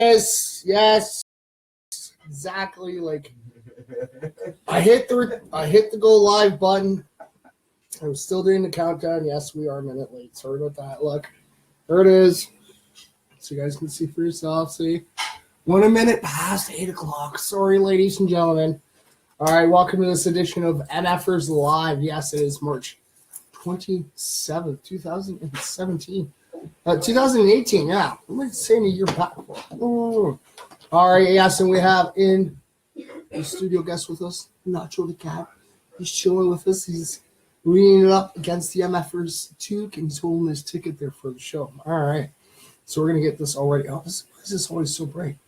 Yes, exactly. Like I hit the go live button. I was still doing the countdown. Yes, we are a minute late. Sorry about that. Look, there it is. So you guys can see for yourself. See, 1 minute past 8 o'clock. Sorry, ladies and gentlemen. All right, welcome to this edition of MFers Live. Yes, it is March 27th, 2017. 2018, yeah. I'm saying a year back. Ooh. All right, yes, and we have in the studio guest with us, Nacho the Cat. He's chilling with us. He's leaning it up against the MFers Toque, and he's holding his ticket there for the show. All right, so we're going to get this already. Oh, why is this always so bright?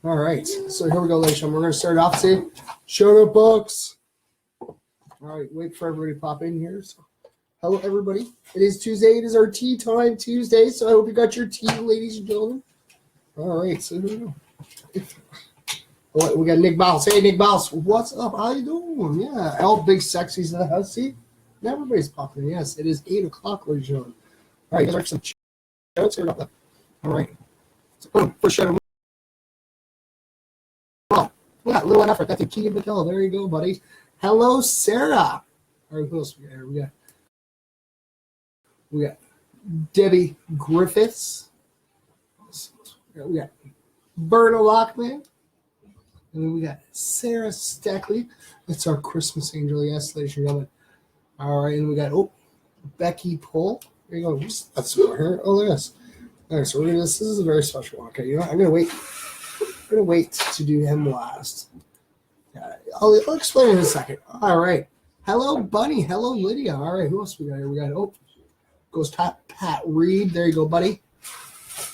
All right, so here we go, ladies and gentlemen. We're going to start off today. Show note books. All right, wait for everybody to pop in here. So, hello, everybody. It is Tuesday. It is our tea time Tuesday, so I hope you got your tea, ladies and gentlemen. All right, so here we go. Oh, we got Nick Bouse. Hey, Nick Bouse. What's up? How you doing? Yeah, all big sexies in the house. See? Everybody's popping in. Yes, it is 8 o'clock, ladies and gentlemen. All right, there's some shout-outs here. All right. So, first shout-out. Oh, we got little effort. That's a key of the kill. There you go, buddy. Hello, Sarah. All right, who else we got here? We got Debbie Griffiths. We got Berta Lockman. And then we got Sarah Stackley. That's our Christmas angel. Yes, ladies and gentlemen. All right, and we got Becky Pohl. There you go. That's her. Oh, look at this. All right, so we're gonna. This is a very special one. Okay, you know, I'm gonna wait to do him last. I'll explain in a second. All right. Hello, Bunny. Hello, Lydia. All right, who else we got here? We got goes Pat Reed. There you go, buddy.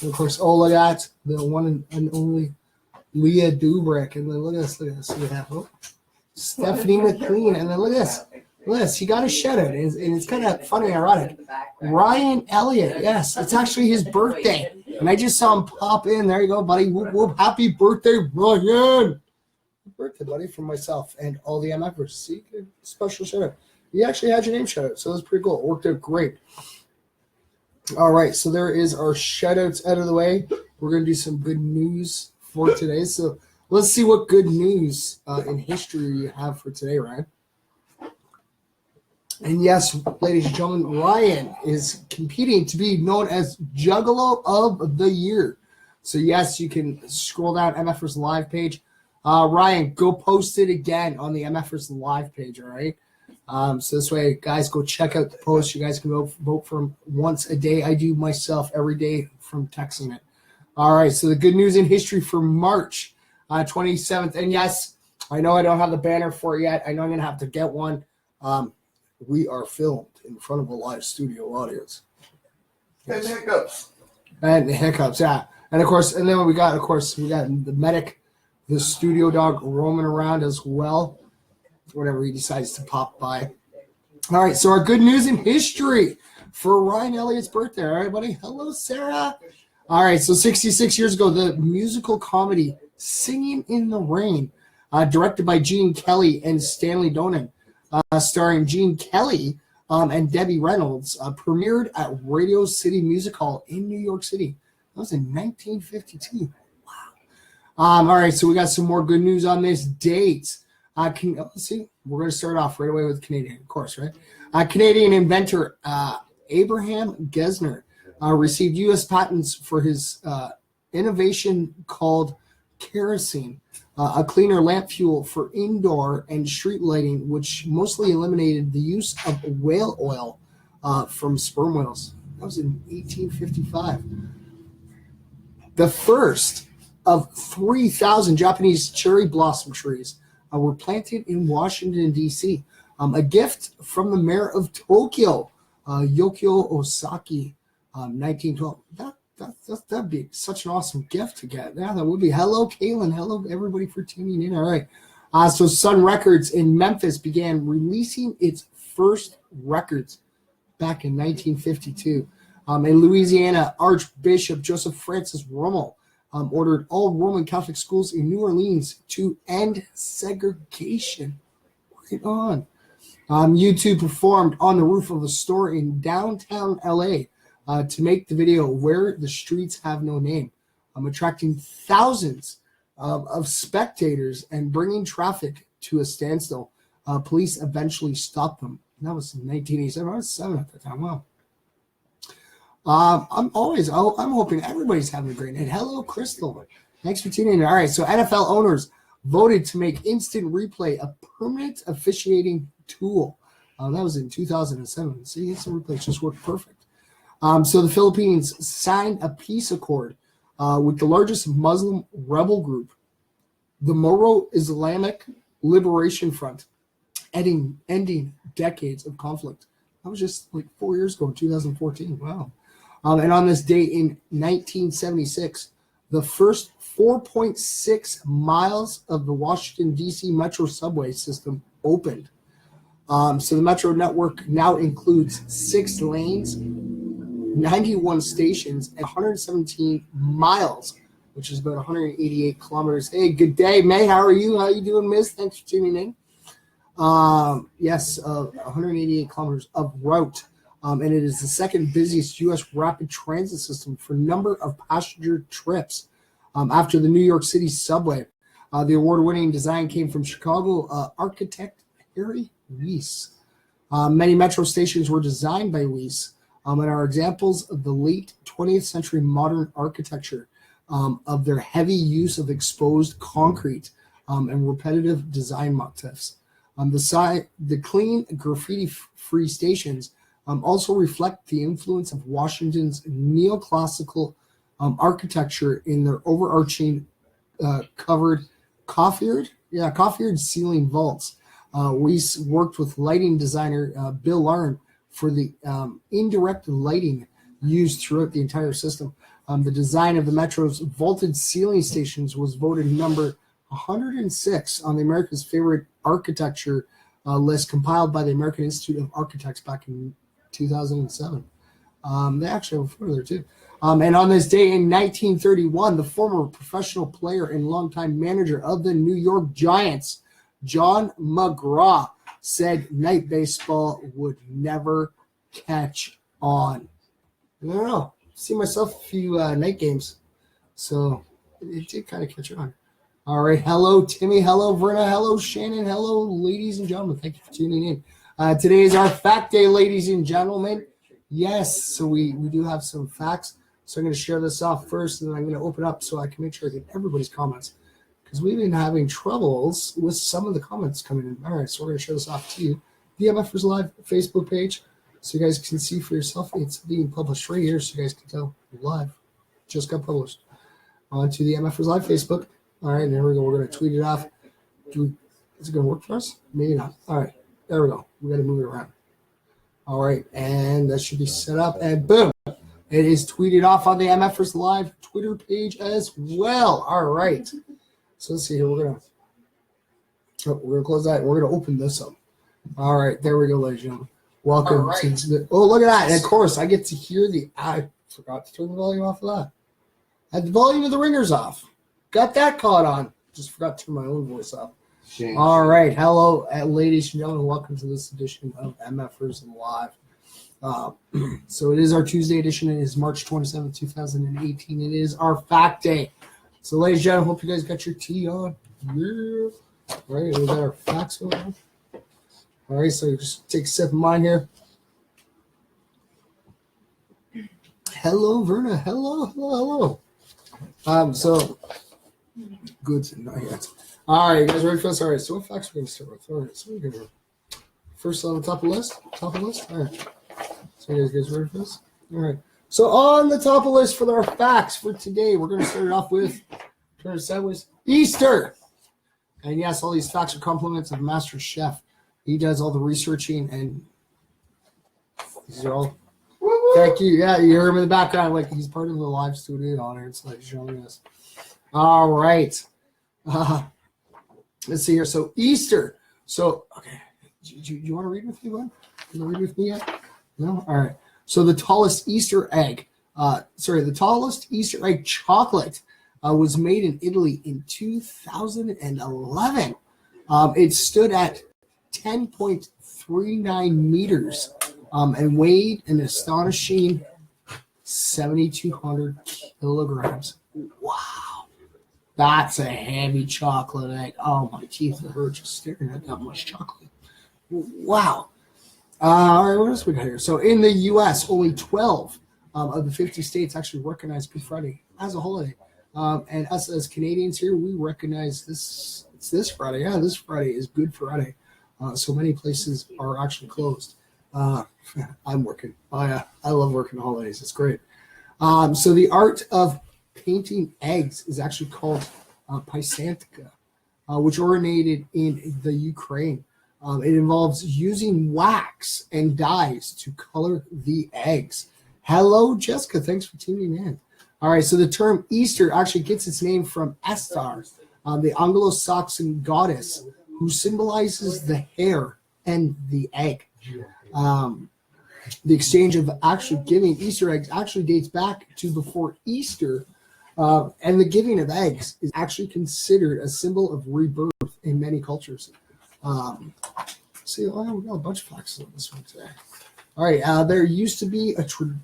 And of course, look at that, the one and only Leah Dubrick. And then look at this. We have Stephanie McLean. And then look at this. He got a shout out, and it's kind of funny and ironic. Ryan Elliott, yes, it's actually his birthday, and I just saw him pop in. There you go, buddy. Whoop, whoop. Happy birthday, Ryan! Happy birthday, buddy, from myself and all the MFers. See, special shout out. You actually had your name shout out, so that's pretty cool. It worked out great. All right, so there is our shout outs out of the way. We're going to do some good news for today. So let's see what good news in history you have for today, Ryan. And yes, ladies and gentlemen, Ryan is competing to be known as Juggalo of the Year. So yes, you can scroll down MFers Live page. Ryan, go post it again on the MFers Live page, all right? So this way, guys, go check out the post. You guys can vote for him once a day. I do myself every day from texting it. All right, so the good news in history for March 27th. And yes, I know I don't have the banner for it yet. I know I'm going to have to get one. We are filmed in front of a live studio audience. Yes. And hiccups, yeah. And of course, and then we got the medic, the studio dog roaming around as well. Whenever he decides to pop by. All right, so our good news in history for Ryan Elliott's birthday. All right, buddy. Hello, Sarah. All right, so 66 years ago, the musical comedy Singing in the Rain, directed by Gene Kelly and Stanley Donen, starring Gene Kelly and Debbie Reynolds, premiered at Radio City Music Hall in New York City. That was in 1952. Wow. All right, so we got some more good news on this date. Let's see. We're going to start off right away with Canadian, of course, right? Canadian inventor Abraham Gesner received U.S. patents for his innovation called kerosene, a cleaner lamp fuel for indoor and street lighting, which mostly eliminated the use of whale oil from sperm whales. That was in 1855. The first of 3,000 Japanese cherry blossom trees were planted in Washington, D.C. A gift from the mayor of Tokyo, Yokio Osaki, 1912. That'd be such an awesome gift to get. Yeah, that would be. Hello, Kaylin. Hello, everybody, for tuning in. All right. So Sun Records in Memphis began releasing its first records back in 1952. In Louisiana, Archbishop Joseph Francis Rummel ordered all Roman Catholic schools in New Orleans to end segregation. Right on. U2 performed on the roof of a store in downtown LA to make the video Where the Streets Have No Name, attracting thousands of spectators and bringing traffic to a standstill. Police eventually stopped them. And that was in 1987. I was 7 at the time. Wow. I'm hoping everybody's having a great night. Hello, Crystal. Thanks for tuning in. All right, so NFL owners voted to make instant replay a permanent officiating tool. That was in 2007. See, instant replay just worked perfect. So the Philippines signed a peace accord with the largest Muslim rebel group, the Moro Islamic Liberation Front, ending decades of conflict. That was just like 4 years ago in 2014. Wow. And on this day in 1976, the first 4.6 miles of the Washington, D.C. Metro subway system opened. So the Metro network now includes 6 lanes, 91 stations, and 117 miles, which is about 188 kilometers. Hey, good day, May. How are you? How you doing, Miss? Thanks for tuning in. 188 kilometers of route. And it is the second busiest U.S. rapid transit system for number of passenger trips after the New York City subway. The award-winning design came from Chicago architect Harry Weiss. Many metro stations were designed by Weiss and are examples of the late 20th century modern architecture of their heavy use of exposed concrete and repetitive design motifs. The clean, graffiti-free stations also reflect the influence of Washington's neoclassical architecture in their overarching coffeured ceiling vaults. Weiss worked with lighting designer Bill Larn for the indirect lighting used throughout the entire system. The design of the Metro's vaulted ceiling stations was voted number 106 on the America's Favorite Architecture list compiled by the American Institute of Architects back in 2007. They actually have a photo there too. And on this day in 1931, the former professional player and longtime manager of the New York Giants, John McGraw, said night baseball would never catch on. I don't know. I've seen myself a few night games, so it did kind of catch on. All right. Hello, Timmy. Hello, Verna. Hello, Shannon. Hello, ladies and gentlemen. Thank you for tuning in. Today is our fact day, ladies and gentlemen. Yes, so we do have some facts. So I'm going to share this off first, and then I'm going to open up so I can make sure I get everybody's comments, because we've been having troubles with some of the comments coming in. All right, so we're going to share this off to you. The MFers Live Facebook page, so you guys can see for yourself. It's being published right here, so you guys can tell live. Just got published onto the MFers Live Facebook. All right, there we go. We're going to tweet it off. Is it going to work for us? Maybe not. All right, there we go. We got to move it around. All right, and that should be set up, and boom. It is tweeted off on the MFers Live Twitter page as well. All right. So let's see here. We're gonna close that. We're gonna open this up. All right, there we go, ladies and gentlemen. Welcome to the. Oh, look at that! And of course, I get to hear the. I forgot to turn the volume off of that. I had the volume of the ringers off. Got that caught on. Just forgot to turn my own voice off. Shame. All right, hello, ladies and gentlemen. Welcome to this edition of MFers Live. So it is our Tuesday edition. It is March 27th, 2018. It is our fact day. So, ladies and gentlemen, hope you guys got your tea on. Yeah. All right, we got our facts going on. All right, so just take a sip of mine here. Hello, Verna. Hello. So good. Not yet. All right, you guys ready for this? All right, so what facts are we going to start with? All right, so we're going to first on the top of the list. All right. So you guys ready for this? All right. So on the top of the list for our facts for today, we're going to start it off with Easter. And yes, all these facts are compliments of Master Chef. He does all the researching, and these are all. Thank you. Yeah, you hear him in the background, like he's part of the live studio on it. It's like showing us. All right. Let's see here. So Easter. So okay, do you want to read with me, bud? You want to read with me yet? No? All right. So the tallest Easter egg chocolate was made in Italy in 2011. It stood at 10.39 meters and weighed an astonishing 7,200 kilograms. Wow. That's a heavy chocolate egg. Oh, my teeth hurt just staring at that much chocolate. Wow. All right, what else we got here? So in the U.S., only 12 of the 50 states actually recognize Good Friday as a holiday. And us as Canadians here, we recognize this. It's this Friday. Yeah, this Friday is Good Friday. So many places are actually closed. I'm working. I love working holidays. It's great. So the art of painting eggs is actually called paisanka, which originated in the Ukraine. It involves using wax and dyes to color the eggs. Hello, Jessica. Thanks for tuning in. All right, so the term Easter actually gets its name from Estar, the Anglo-Saxon goddess who symbolizes the hare and the egg. The exchange of actually giving Easter eggs actually dates back to before Easter, and the giving of eggs is actually considered a symbol of rebirth in many cultures. See, we got a bunch of facts on this one today. All right, there used to be a tradition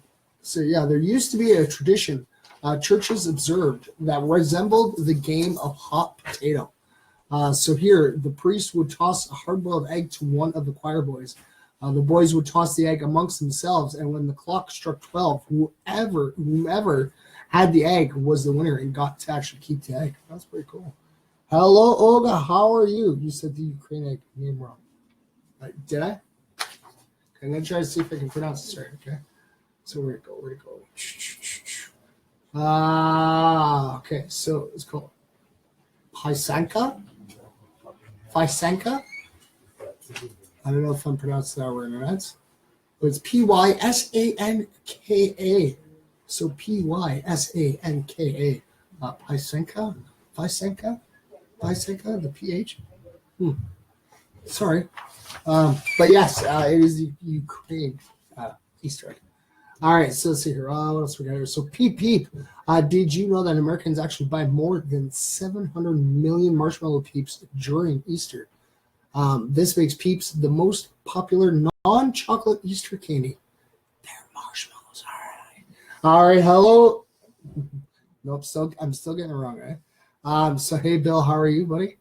churches observed that resembled the game of hot potato. So here, the priest would toss a hard-boiled egg to one of the choir boys. The boys would toss the egg amongst themselves, and when the clock struck 12, whomever had the egg was the winner and got to actually keep the egg. That's pretty cool. Hello, Olga. How are you? You said the Ukraine egg name wrong. Did I? Okay, I'm going to try to see if I can pronounce this right, okay? So where'd it go? Okay, so it's called paisanka? Paisanka? I don't know if I'm pronouncing that right or not. But it's Paisanka. So Paisanka. Paisanka? Paisanka, the PH? Sorry. But yes, it is the Ukraine Easter egg. All right, so let's see here. What else we got here? So Peep Peep. Did you know that Americans actually buy more than 700 million marshmallow Peeps during Easter? This makes Peeps the most popular non-chocolate Easter candy. They're marshmallows. All right. Hello. Nope. I'm still getting it wrong, right? So hey, Bill, how are you, buddy?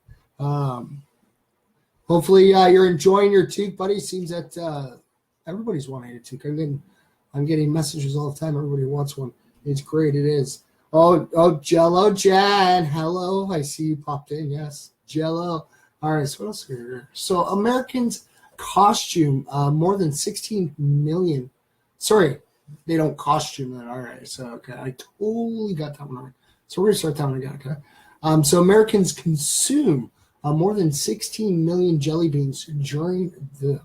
Hopefully you're enjoying your toque, buddy. Seems that everybody's wanting a toque. I'm getting messages all the time. Everybody wants one. It's great. It is. Oh, Jello Jan. Hello. I see you popped in. Yes, Jello. All right. So what else here? So Americans costume more than 16 million. Sorry, they don't costume that. All right. So okay, I totally got that one wrong. So we're gonna start that one again. Okay. So Americans consume more than 16 million jelly beans during the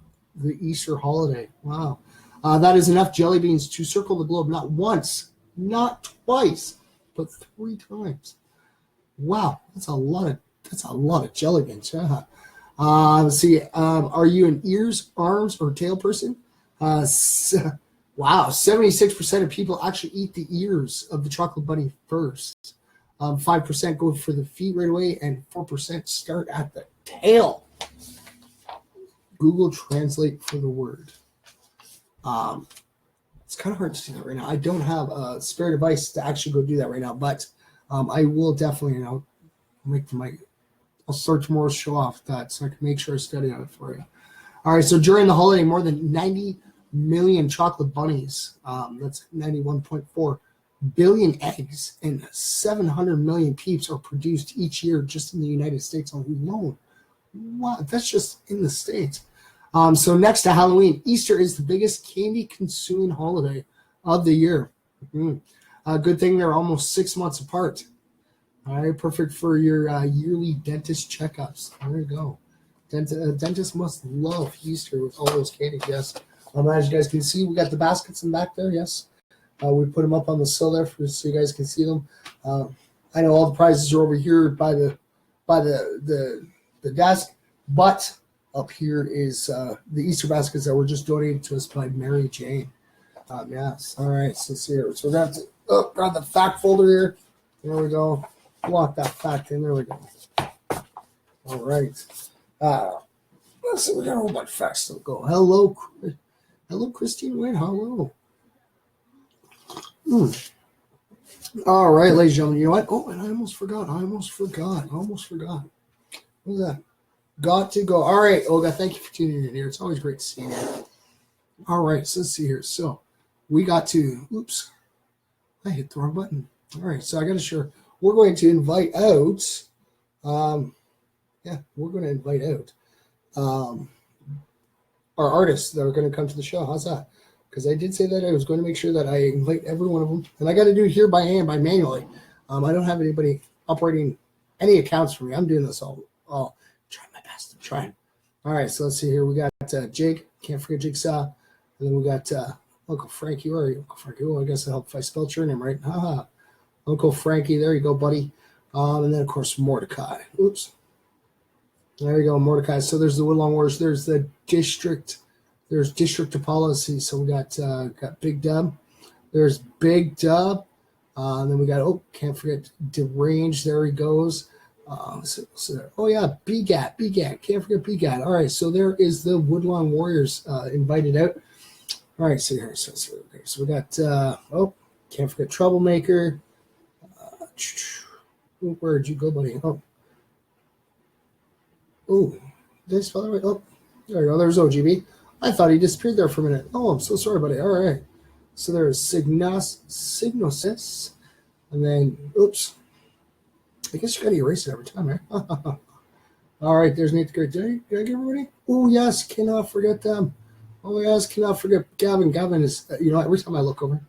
Easter holiday. Wow. That is enough jelly beans to circle the globe not once, not twice, but 3 times. Wow, that's a lot of jelly beans. Yeah. Let's see. Are you an ears, arms, or tail person? Wow, 76% of people actually eat the ears of the chocolate bunny first. 5% go for the feet right away, and 4% start at the tail. Google Translate for the word. It's kind of hard to do that right now. I don't have a spare device to actually go do that right now, but I will definitely, I'll start tomorrow's show off that so I can make sure I study on it for you. All right, so during the holiday, more than 90 million chocolate bunnies, that's 91.4 billion eggs, and 700 million Peeps are produced each year just in the United States alone. Wow, that's just in the States. So next to Halloween, Easter is the biggest candy-consuming holiday of the year. Good thing they're almost 6 months apart. All right, perfect for your yearly dentist checkups. There you go. Dentists must love Easter with all those candies, yes. As you guys can see, we got the baskets in back there, yes. We put them up on the sill there so you guys can see them. I know all the prizes are over here by the desk, but up here is the Easter baskets that were just donated to us by Mary Jane. Yes. All right. So let's see here. So we're going to have to grab the fact folder here. There we go. Lock that fact in. There we go. All right. Let's see. We got a whole bunch of facts to go. Hello, Christine Wayne. Hello. All right, ladies and gentlemen, you know what? Oh, and I almost forgot. What was that? Got to go. All right, Olga, thank you for tuning in here. It's always great to see you. All right, so let's see here. So we got to, oops, I hit the wrong button. All right, so I got to share. We're going to invite out, our artists that are going to come to the show. How's that? Because I did say that I was going to make sure that I invite every one of them. And I got to do it here by hand, manually. I don't have anybody operating any accounts for me. I'm doing this all trying my best. I'm trying. All right, so let's see here. We got Jake. Can't forget Jigsaw. And then we got Uncle Frankie. Where are you, Uncle Frankie? Oh, I guess I hope if I spelled your name right. Uncle Frankie. There you go, buddy. And then, of course, Mordecai. Oops. There you go, Mordecai. So there's the Woodlawn Wars. There's the district. There's district of policy. So we got Big Dub. There's Big Dub. And then we got, can't forget Deranged. There he goes. BGAT. Can't forget BGAT. All right, so there is the Woodlawn Warriors invited out. All right, so here. So we got, can't forget Troublemaker. Where'd you go, buddy? Did I spell it right? Oh, there you go. There's OGB. I thought he disappeared there for a minute. Oh, I'm so sorry, buddy. All right. So there's Signosis. And then, oops. I guess you got to erase it every time, right? All right. There's Nate the Great. Did I get everybody? Oh, yes. Cannot forget them. Oh, yes. Cannot forget Gavin. Gavin is, every time I look over,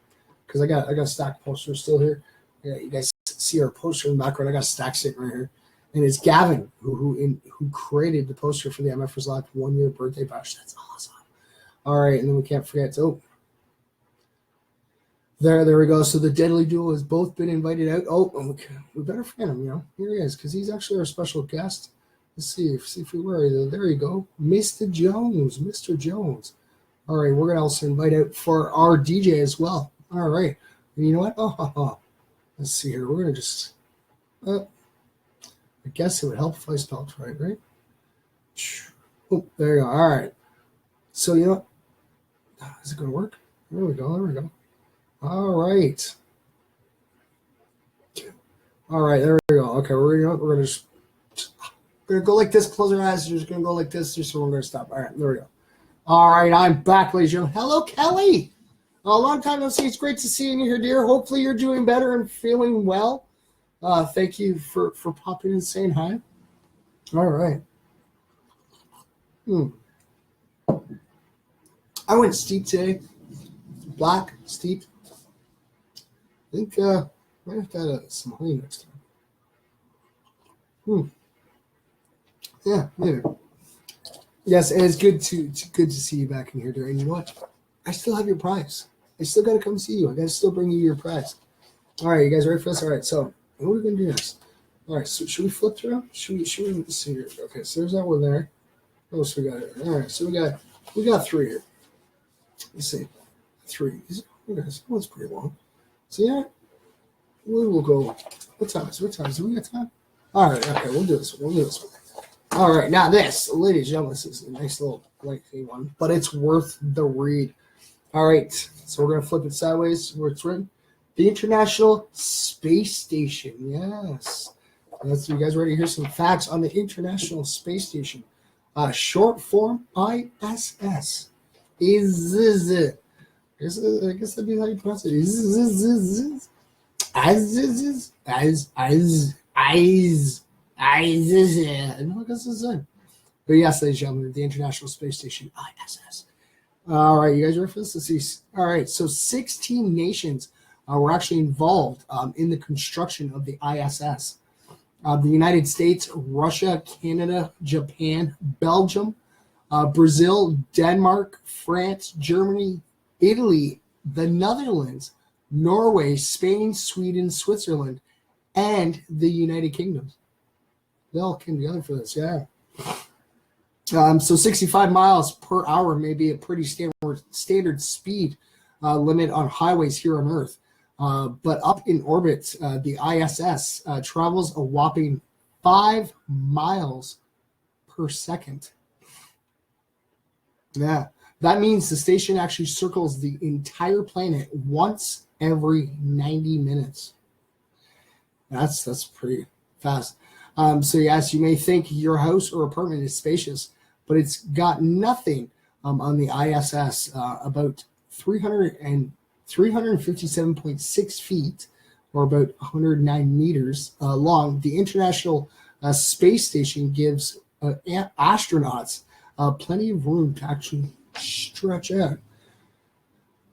because I got a stack poster still here. Yeah, you guys see our poster in the background. I got a stack sitting right here. And it's Gavin who created the poster for the MFers Live 1 year birthday bash. That's awesome. All right, and then we can't forget. There we go. So the Deadly Duo has both been invited out. Okay. We better forget him. Here he is, because he's actually our special guest. Let's see if we were there. You go, Mr. Jones. All right, we're gonna also invite out for our DJ as well. All right, and you know what? Let's see here. We're gonna just. I guess it would help if I spelled right? Oh, there you go. All right. So, is it going to work? There we go. All right. All right, there we go. Okay, we're going to go like this, close our eyes. We're just going to go like this, just so we're going to stop. All right, there we go. All right, I'm back, ladies and gentlemen. Hello, Kelly. A long time no see. It's great to see you here, dear. Hopefully you're doing better and feeling well. Thank you for popping in and saying hi. All right. I went steep today. Black, steep. I think might have to add some honey next time. Yeah, maybe. Yes, and it's good to see you back in here, dear. And you know what? I still have your prize. I still got to come see you. I got to still bring you your prize. All right, you guys ready for this? All right, so what are we going to do next? All right, so should we flip through? Should we see here? Okay, so there's that one there. What else we got here? All right, so we got 3 here. Let's see. 3. Okay, so one's pretty long. So yeah, we will go. What time is it? Do we got time? All right, okay, we'll do this one. All right, now this, ladies and gentlemen, this is a nice little lengthy one, but it's worth the read. All right, so we're going to flip it sideways where it's written. The International Space Station. Yes. You guys ready to hear some facts on the International Space Station? Short form ISS. I guess that'd be how you pronounce it. But yes, ladies and gentlemen, the International Space Station, ISS. All right, you guys ready for this? Let's see. All right, so 16 nations were actually involved in the construction of the ISS. The United States, Russia, Canada, Japan, Belgium, Brazil, Denmark, France, Germany, Italy, the Netherlands, Norway, Spain, Sweden, Switzerland, and the United Kingdom. They all came together for this, yeah. So 65 miles per hour may be a pretty standard speed limit on highways here on Earth. But up in orbit, the ISS travels a whopping 5 miles per second. Yeah. That means the station actually circles the entire planet once every 90 minutes. That's pretty fast. So yes, you may think your house or apartment is spacious, but it's got nothing on the ISS, about 357.6 feet, or about 109 meters long. The International Space Station gives astronauts plenty of room to actually stretch out.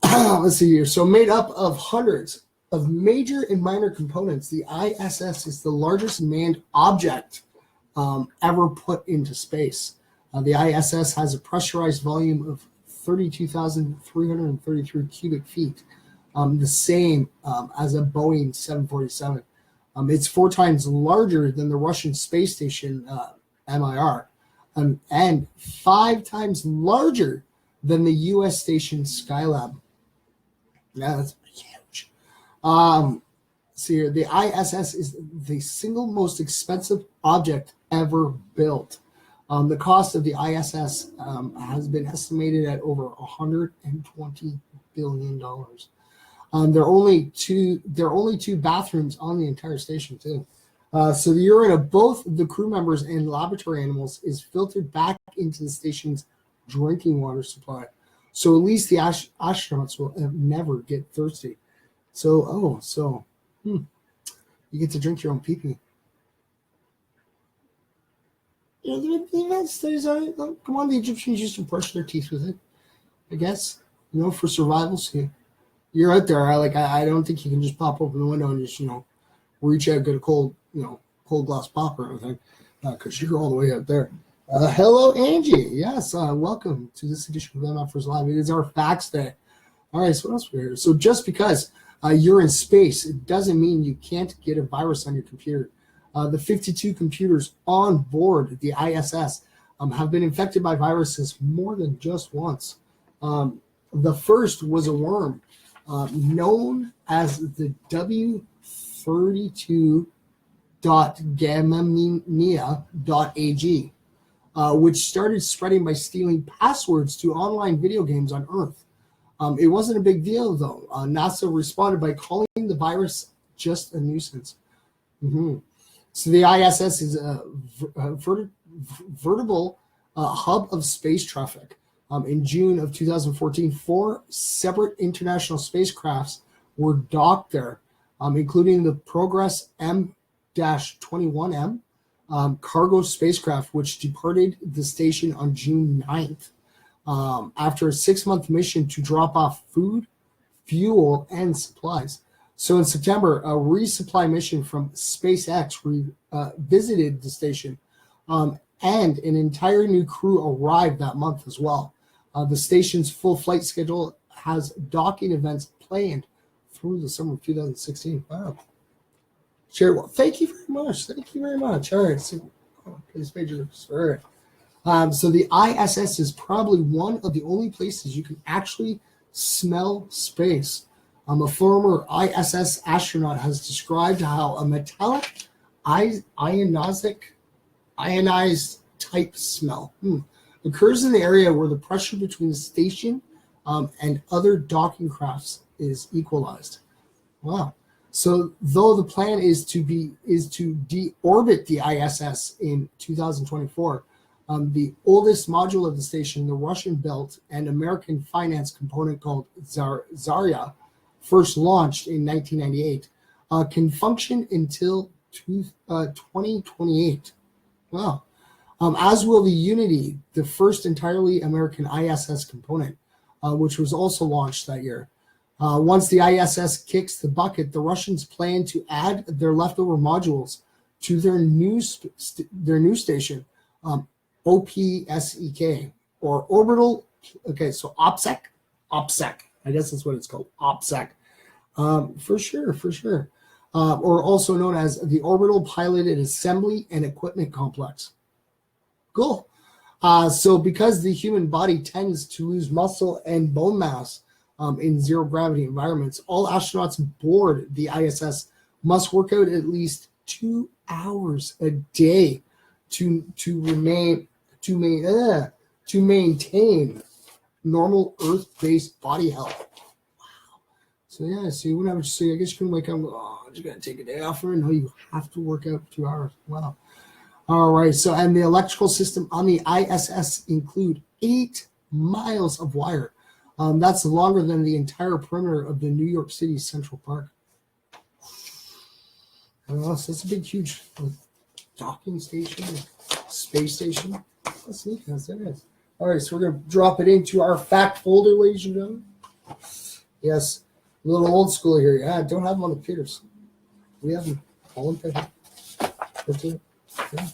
Let's see here. So made up of hundreds of major and minor components, the ISS is the largest manned object ever put into space. The ISS has a pressurized volume of 32,333 cubic feet, the same as a Boeing 747. It's 4 times larger than the Russian space station MIR, and 5 times larger than the U.S. station Skylab. Yeah, that's huge. See here, the ISS is the single most expensive object ever built. The cost of the ISS has been estimated at over $120 billion. There are only two bathrooms on the entire station too. So the urine of both the crew members and laboratory animals is filtered back into the station's drinking water supply. So at least the astronauts will never get thirsty. You get to drink your own pee-pee. They've had studies on it. Come on, the Egyptians used to brush their teeth with it, I guess. For survival. So you're out there. I don't think you can just pop open the window and just, reach out, get a cold glass pop or anything, because you're all the way out there. Hello, Angie. Yes, welcome to this edition of MFers Live. It is our Facts Day. All right, so what else we here? So just because you're in space, it doesn't mean you can't get a virus on your computer. The 52 computers on board the ISS have been infected by viruses more than just once. The first was a worm known as the W32.gamamnia.ag, which started spreading by stealing passwords to online video games on Earth. It wasn't a big deal, though. NASA responded by calling the virus just a nuisance. So the ISS is a veritable hub of space traffic. In June of 2014, 4 separate international spacecrafts were docked there, including the Progress M-21M cargo spacecraft, which departed the station on June 9th after a 6-month mission to drop off food, fuel, and supplies. So in September, a resupply mission from SpaceX visited the station, and an entire new crew arrived that month as well. The station's full flight schedule has docking events planned through the summer of 2016. Wow. Sure. Well, thank you very much. All right. So, this page is all right. So the ISS is probably one of the only places you can actually smell space. A former ISS astronaut has described how a metallic ionized type smell occurs in the area where the pressure between the station and other docking crafts is equalized. Wow. So though the plan is to deorbit the ISS in 2024, the oldest module of the station, the Russian-built and American-financed component called Zarya, first launched in 1998, can function until 2028. Wow. As will the Unity, the first entirely American ISS component, which was also launched that year. Once the ISS kicks the bucket, the Russians plan to add their leftover modules to their new station, OPSEK, or orbital. Okay, so OPSEK. I guess that's what it's called, OPSEK. For sure. Or also known as the Orbital Piloted Assembly and Equipment Complex. Cool. So because the human body tends to lose muscle and bone mass in zero gravity environments, all astronauts aboard the ISS must work out at least 2 hours a day to maintain normal earth-based body health. Wow. So yeah, so you wouldn't have to say, I guess you couldn't wake up and go, oh, I'm just gonna take a day off for it. No, you have to work out 2 hours. Wow. All right. So and the electrical system on the ISS include 8 miles of wire. That's longer than the entire perimeter of the New York City Central Park. So it's a big, huge docking station, space station. That's neat. Yes, it is. All right, so we're going to drop it into our fact folder, ladies and gentlemen. Yes, a little old school here. Yeah, don't have them on the computers. We have them all in paper. Yeah.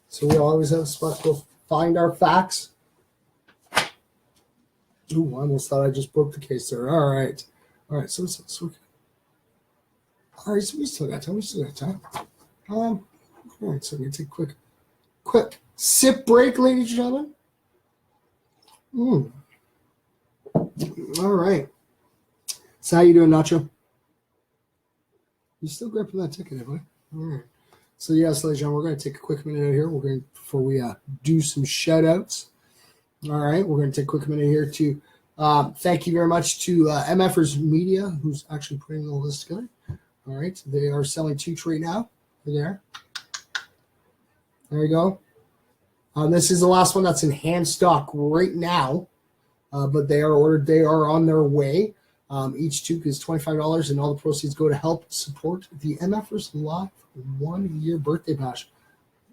So we always have a spot to go find our facts. Ooh, I almost thought I just broke the case there. All right. All right, so all right, so we still got time. All right, so we're going to take a quick sip break, ladies and gentlemen. All right. So how you doing, Nacho? You still gripping that ticket, boy? All right. So yes, ladies and gentlemen, we're going to take a quick minute here. Before we do some shout outs. All right, we're going to take a quick minute here to thank you very much to mfersmedia, who's actually putting all this together. All right, they are selling toques right now. There you go. This is the last one that's in hand stock right now, but they are ordered. They are on their way. Each toque is $25, and all the proceeds go to help support the MFers Live 1-year birthday bash.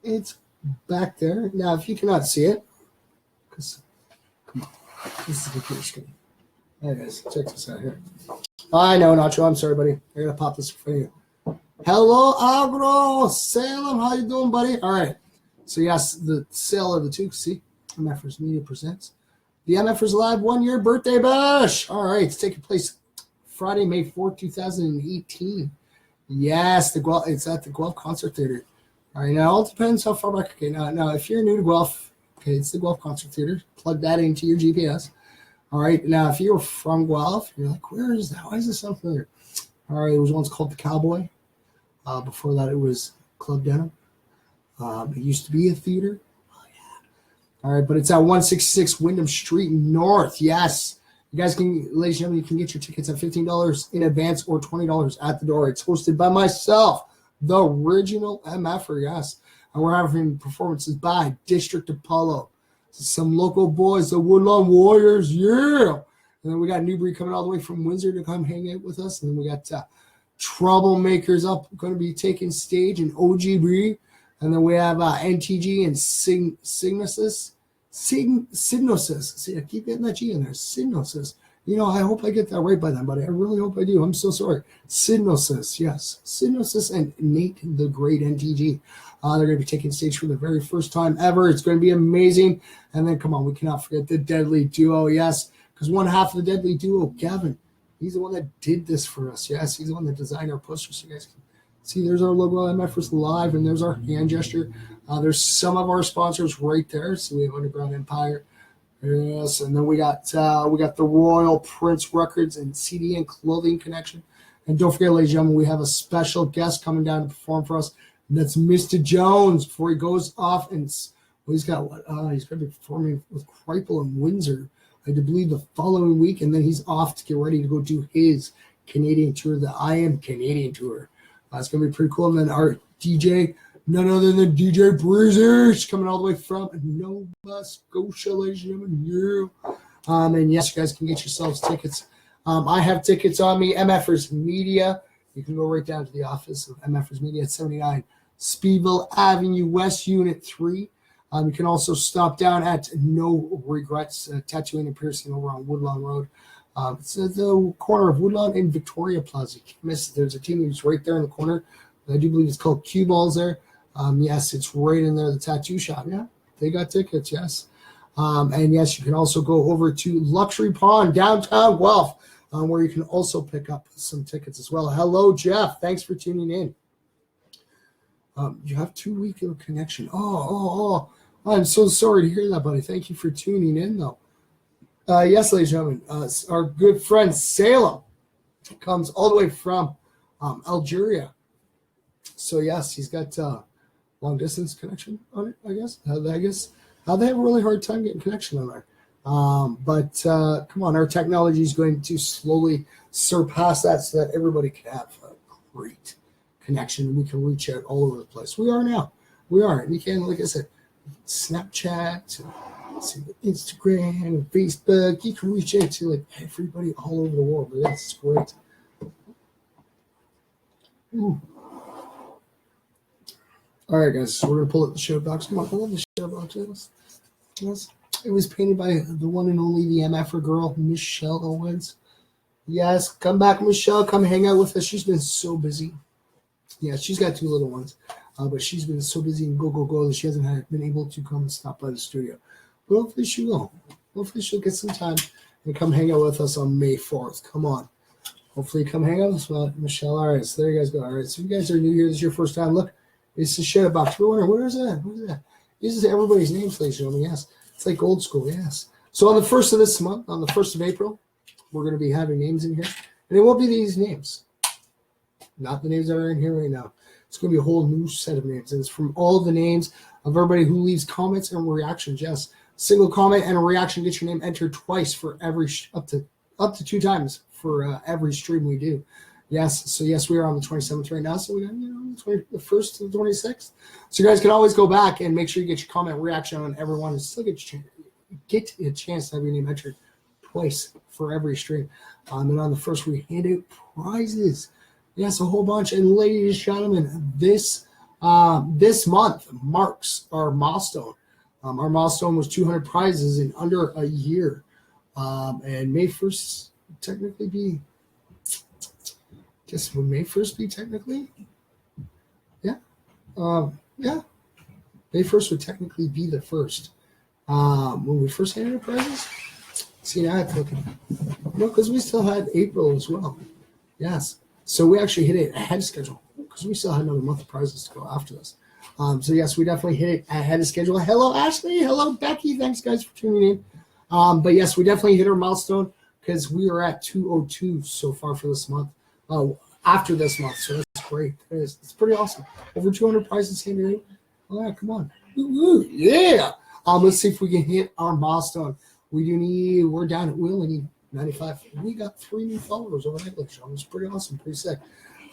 It's back there. Now, if you cannot see it, because come on, this is the computer screen. There it is. Check this out here. I know, Nacho. I'm sorry, buddy. I gotta pop this for you. Hello, Agro Salem. How you doing, buddy? All right. So yes, the sale of the toques. See, MFers Media presents the MFers Live 1-year birthday bash. All right, it's taking place Friday, May 4th, 2018. Yes, it's at the Guelph Concert Theater. All right, now it depends how far back. Okay, now if you're new to Guelph, okay, it's the Guelph Concert Theater. Plug that into your GPS. All right, now if you're from Guelph, you're like, where is that? Why is this sound familiar? All right, it was once called the Cowboy. Before that, it was Club Denim. It used to be a theater. Oh, yeah. All right, but it's at 166 Wyndham Street North. Yes. You guys can, ladies and gentlemen, you can get your tickets at $15 in advance or $20 at the door. It's hosted by myself, the original MFer, yes. And we're having performances by District Apollo, some local boys, the Woodlawn Warriors, yeah. And then we got Newbury coming all the way from Windsor to come hang out with us. And then we got Troublemakers up, going to be taking stage in OGB. And then we have NTG and Signosis. See, I keep getting that G in there. Signosis. You know, I hope I get that right by then, buddy. I really hope I do. I'm so sorry. Signosis, yes. Signosis and Nate the Great NTG. They're going to be taking stage for the very first time ever. It's going to be amazing. And then, come on, we cannot forget the Deadly Duo, yes. Because one half of the Deadly Duo, Gavin, he's the one that did this for us. Yes, he's the one that designed our posters. So you guys can see, there's our logo, MFers Live, and there's our hand gesture. There's some of our sponsors right there. So we have Underground Empire. Yes, and then we got the Royal Prince Records and CD and Clothing Connection. And don't forget, ladies and gentlemen, we have a special guest coming down to perform for us. And that's Mr. Jones before he goes off and he's going to be performing with Kripal in Windsor, I believe, the following week, and then he's off to get ready to go do his Canadian tour, the I Am Canadian tour. It's going to be pretty cool. And then our DJ, none other than DJ Breezers, coming all the way from Nova Scotia, ladies and gentlemen. Yeah. And yes, you guys can get yourselves tickets. I have tickets on me, MFers Media. You can go right down to the office of MFers Media at 79 Speedville Avenue West, Unit 3. You can also stop down at No Regrets Tattooing and Piercing over on Woodlawn Road. It's at the corner of Woodlawn and Victoria Plaza. You can't miss it. There's a team who's right there in the corner. I do believe it's called Cue Balls there. Yes, it's right in there, the tattoo shop. Yeah, they got tickets, yes. And yes, you can also go over to Luxury Pond, downtown Guelph, where you can also pick up some tickets as well. Hello, Jeff. Thanks for tuning in. You have 2 weeks of connection. Oh, I'm so sorry to hear that, buddy. Thank you for tuning in, though. Yes, ladies and gentlemen, our good friend Salem comes all the way from Algeria. So, yes, he's got long-distance connection on it, I guess. How they have a really hard time getting connection on there. But come on, our technology is going to slowly surpass that so that everybody can have a great connection and we can reach out all over the place. We are now. We are. And you can, like I said, Snapchat, Instagram, Facebook. You can reach out to like everybody all over the world. That's great. Ooh. All right, guys. So we're gonna pull up the show box. Come on, I love the show box. Yes. It was painted by the one and only the MFer girl, Michelle Owens. Yes, come back, Michelle. Come hang out with us. She's been so busy. Yeah, she's got 2 little ones, but she's been so busy and go that she hasn't been able to come and stop by the studio. But hopefully she will. Hopefully she'll get some time and come hang out with us on May 4th. Come on. Hopefully come hang out with us, Michelle. All right, so there you guys go. All right, so if you guys are new here, this is your first time. Look, it's the shout box. We're wondering, what is that? What is that? This is everybody's names, ladies and gentlemen. Yes. It's like old school, yes. So on the 1st of this month, on the 1st of April, we're going to be having names in here. And it won't be these names. Not the names that are in here right now. It's going to be a whole new set of names. And it's from all the names of everybody who leaves comments and reactions. Yes. Single comment and a reaction gets your name entered twice for every, up to 2 times for every stream we do. Yes. So, yes, we are on the 27th right now. So, we got, the 1st to the 26th. So, you guys can always go back and make sure you get your comment reaction on everyone and still get a chance to have your name entered twice for every stream. And on the 1st, we hand out prizes. Yes, a whole bunch. And, ladies and gentlemen, this month marks our milestone. Our milestone was 200 prizes in under a year. And May 1st technically be. Guess when May 1st be technically? Yeah. Yeah. May 1st would technically be the first. When we first handed out prizes? See, now I have to look at no, because we still had April as well. Yes. So we actually hit it ahead of schedule because we still had another month of prizes to go after this. So, yes, we definitely hit it ahead of schedule. Hello, Ashley. Hello, Becky. Thanks, guys, for tuning in. But, yes, we definitely hit our milestone because we are at 202 so far for this month. After this month, so that's great. It's pretty awesome. Over 200 prizes handed out. All right, come on. Woo-woo. Yeah. Let's see if we can hit our milestone. We're down. We only need 95. We got 3 new followers overnight, ladies and gentlemen. It's pretty awesome, pretty sick.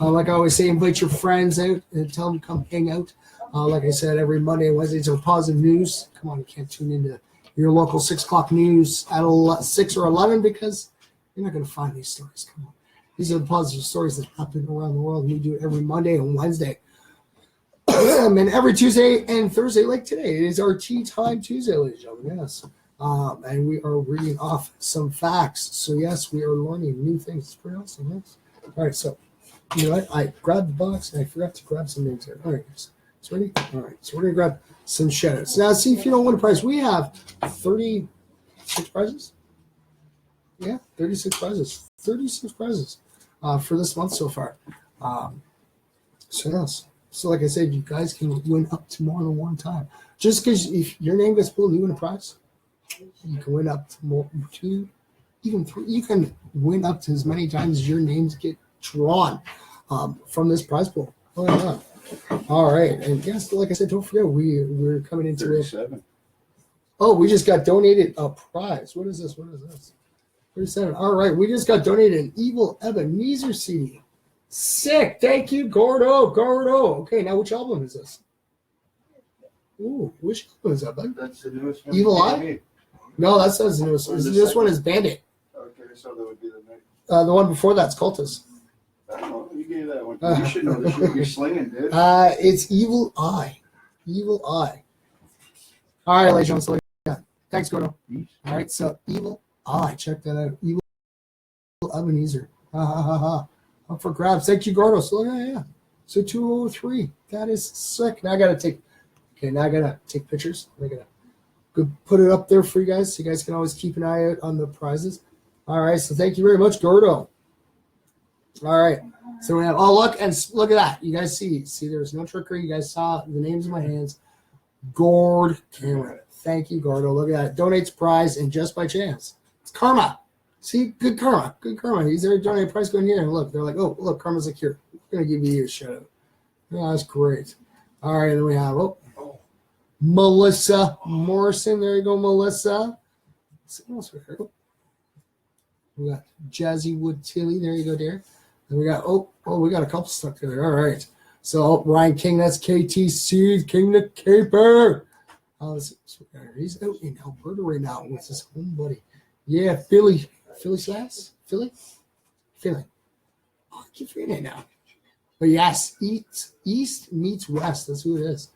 Like I always say, invite your friends out and tell them to come hang out. Like I said, every Monday and Wednesdays are positive news. Come on, you can't tune into your local 6 o'clock news at 6 or 11 because you're not going to find these stories. Come on. These are the positive stories that happen around the world. We do it every Monday and Wednesday. And every Tuesday and Thursday, like today, it is our Tea Time Tuesday, ladies and gentlemen. Yes. And we are reading off some facts. So, yes, we are learning new things. It's pretty awesome. Yes. All right. So, you know what? I grabbed the box and I forgot to grab some names here. All right, guys. So, ready? All right. So, we're going to grab some shout-outs. Now, see if you don't win a prize. We have 36 prizes. Yeah, 36 prizes. 36 prizes for this month so far. So, yes. So, like I said, you guys can win up to more than one time. Just because if your name gets pulled and you win a prize, you can win up to more, 2, even 3. You can win up to as many times as your names get drawn from this prize pool. Oh, yeah. All right. And, yes, like I said, don't forget, we're coming into 37. it. Oh, we just got donated a prize. What is this? 37. All right. We just got donated an Evil Ebenezer CD. Sick. Thank you, Gordo. Okay, now which album is this? Ooh, which album is that, bud? That's the newest one. Evil Eye? No, that says the newest one. This one is Bandit. Okay, so that would be the next. The one before that's Cultist. I don't know. You gave that one. You should know this shit you're slinging, dude. It's Evil Eye. Evil Eye. All right, ladies and gentlemen. Yeah. Thanks, Gordo. All right, so Evil Eye. Check that out. Evil Ebenezer. Up for grabs. Thank you, Gordo. So, yeah. So 203. That is sick. Now I got to take pictures. I got to put it up there for you guys so you guys can always keep an eye out on the prizes. All right. So thank you very much, Gordo. All right. So we have, look at that. You guys see there's no trickery. You guys saw the names in my hands. Gord Cameron. Thank you, Gordo. Look at that. Donates prize and just by chance. It's karma. See, good karma. He's there donating prize going here. And look, they're like, oh, look, karma's like here. We're going to give you a shout out. Yeah, that's great. All right. Then we have, Melissa Morrison. There you go, Melissa. what else we heard? We got Jazzy Wood Tilly. There you go, dear. And we got we got a couple stuck there. All right. So Ryan King, that's KTC, King the Caper. He's out in Alberta right now with his home buddy. Yeah, Philly Sass? Philly. Oh, I keep reading it now. But yes, East meets West. That's who it is.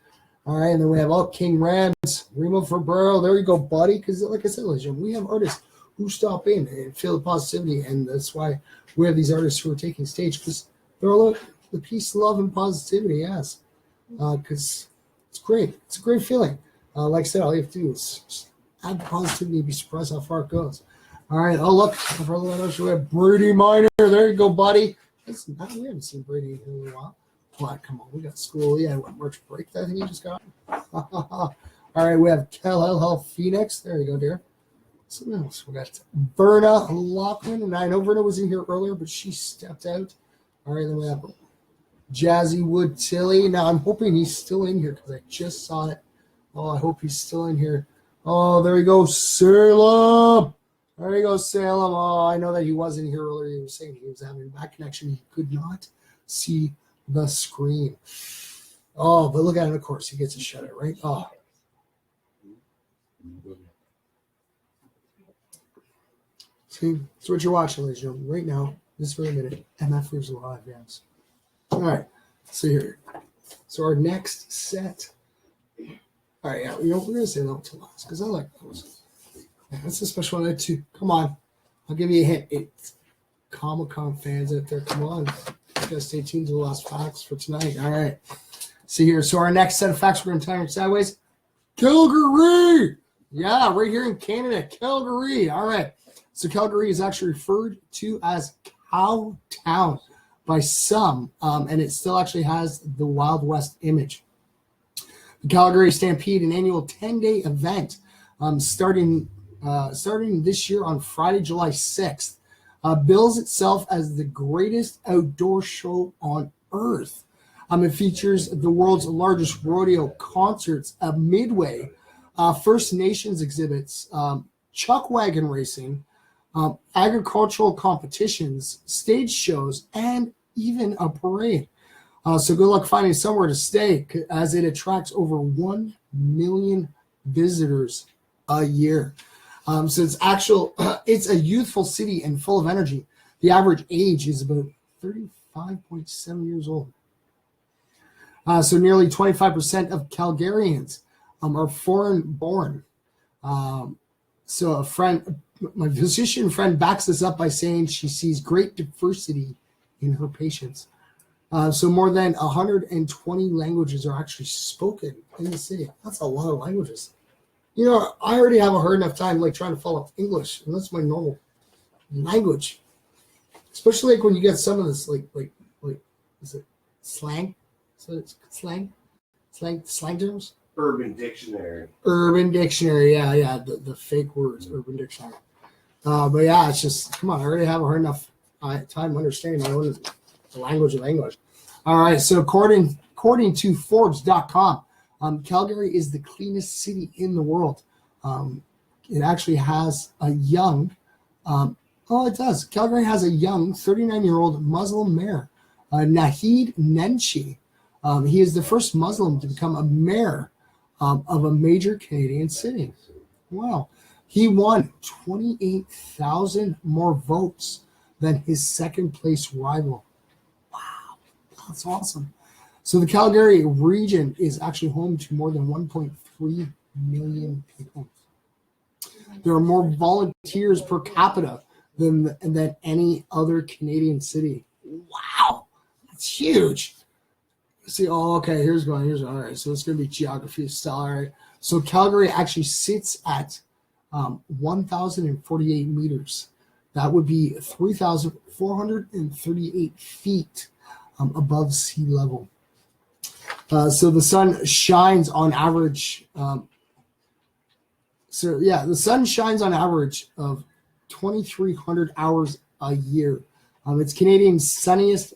All right, and then we have King Rams, Remo for Burrow. There you go, buddy. Because like I said, we have artists who stop in and feel the positivity, and that's why we have these artists who are taking stage, because they're all about the peace, love, and positivity. Yes, because it's great. It's a great feeling. Like I said, all you have to do is just add positivity and be surprised how far it goes. All right. Oh, look. We have Brady Minor. There you go, buddy. We haven't seen Brady in a while. What? Come on. We got school. Yeah, what, March break? I think he just got. All right. We have Kel Phoenix. There you go, dear. Something else. We got Verna Lachlan. And I know Verna was in here earlier, but she stepped out. All right. Then we have Jazzy Wood Tilly. Now, I'm hoping he's still in here because I just saw it. Oh, I hope he's still in here. Oh, there you go, Salem. There you go, Salem. Oh, I know that he wasn't here earlier. He was saying he was having a bad connection. He could not see the screen. Oh, but look at it, of course. He gets a shutout, right? Oh. See, that's what you're watching, ladies and gentlemen, right now, this very minute. MFers Live, yes. All right, so here. So our next set. All right, yeah, we're going to say that to last because I like those. Yeah, that's a special night too. Come on. I'll give you a hint. It's Comic-Con fans out there. Come on. You guys stay tuned to the last facts for tonight. All right. See here. So our next set of facts, we're going to turn sideways. Calgary. Yeah, right here in Canada. Calgary. All right. So Calgary is actually referred to as Cow Town by some, and it still actually has the Wild West image. The Calgary Stampede, an annual 10-day event starting this year on Friday, July 6th, bills itself as the greatest outdoor show on earth. It features the world's largest rodeo concerts, a midway, First Nations exhibits, chuck wagon racing, agricultural competitions, stage shows, and even a parade. So good luck finding somewhere to stay as it attracts over 1 million visitors a year. So it's a youthful city and full of energy. The average age is about 35.7 years old. So nearly 25% of Calgarians are foreign born. So my physician friend backs this up by saying she sees great diversity in her patients. So more than 120 languages are actually spoken in the city. That's a lot of languages. I already have a hard enough time trying to follow English, and that's my normal language. Especially when you get some of this is it slang? So it's slang terms. Urban Dictionary. Yeah. The fake words, Urban Dictionary. But yeah, it's just come on. I already have a hard enough time understanding my own language of English. All right, so according to Forbes.com, Calgary is the cleanest city in the world. It actually has a young, it does. Calgary has a young 39-year-old Muslim mayor, Nahid Nenshi. He is the first Muslim to become a mayor of a major Canadian city. Wow. He won 28,000 more votes than his second place rival. Wow, that's awesome. So the Calgary region is actually home to more than 1.3 million people. There are more volunteers per capita than any other Canadian city. Wow, that's huge. See, okay, here's all right. So it's going to be geography style. All right. So Calgary actually sits at 1,048 meters. That would be 3,438 feet above sea level. So the sun shines on average. The sun shines on average of 2,300 hours a year. It's Canada's sunniest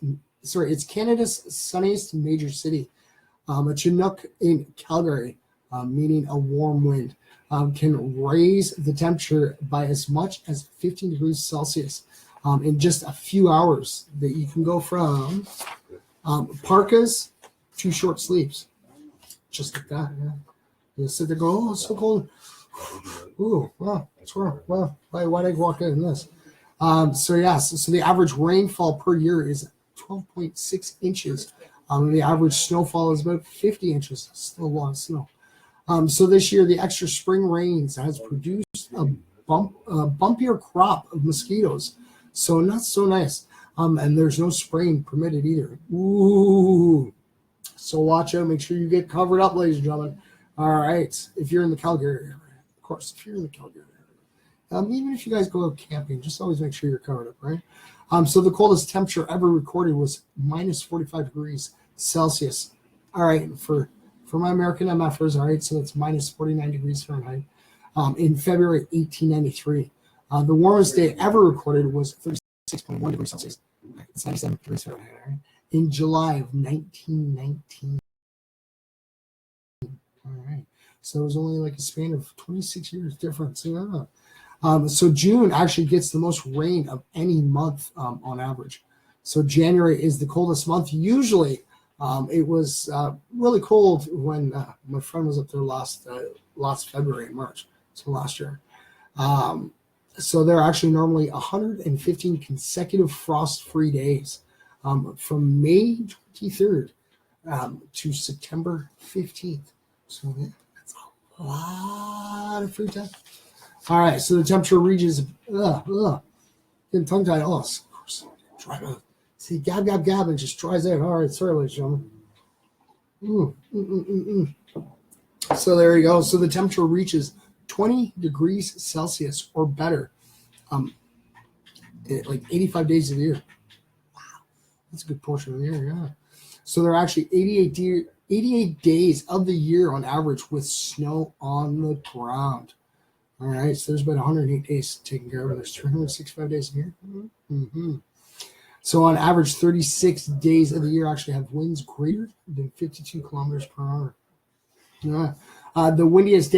major city. A Chinook in Calgary meaning a warm wind, can raise the temperature by as much as 15 degrees Celsius in just a few hours. That you can go from parkas to short sleeves, just like that. Yeah. You sit there, go, oh, it's so cold. Ooh, well, why did I walk in this? So the average rainfall per year is 12.6 inches. The average snowfall is about 50 inches. Still a lot of snow. So this year, the extra spring rains has produced a bumpier crop of mosquitoes. So not so nice. And there's no spraying permitted either. Ooh. So watch out. Make sure you get covered up, ladies and gentlemen. All right. If you're in the Calgary area, of course, if you're in the Calgary area. Even if you guys go out camping, just always make sure you're covered up, right? So the coldest temperature ever recorded was minus 45 degrees Celsius. All right, for my American MFers, all right, so that's minus 49 degrees Fahrenheit in February 1893. The warmest day ever recorded was 36.1 degrees Celsius. It's 97 degrees Fahrenheit, all right, in July of 1919. All right, so it was only like a span of 26 years difference. Yeah. So June actually gets the most rain of any month on average. So January is the coldest month. Usually it was really cold when my friend was up there last February and March, so last year. So there are actually normally 115 consecutive frost-free days from May 23rd to September 15th. So yeah, that's a lot of free time. All right, so the temperature reaches, getting tongue-tied. Oh, of course, dry mouth. See, gab, and just dries out. All right, sorry, ladies and gentlemen. So there you go. So the temperature reaches 20 degrees Celsius or better, like 85 days of the year. Wow, that's a good portion of the year, yeah. So there are actually 88 days of the year on average with snow on the ground. All right, so there's about 108 days taken care of. There's 365 days a year. Mm-hmm. So on average, 36 days of the year actually have winds greater than 52 kilometers per hour. Yeah. The windiest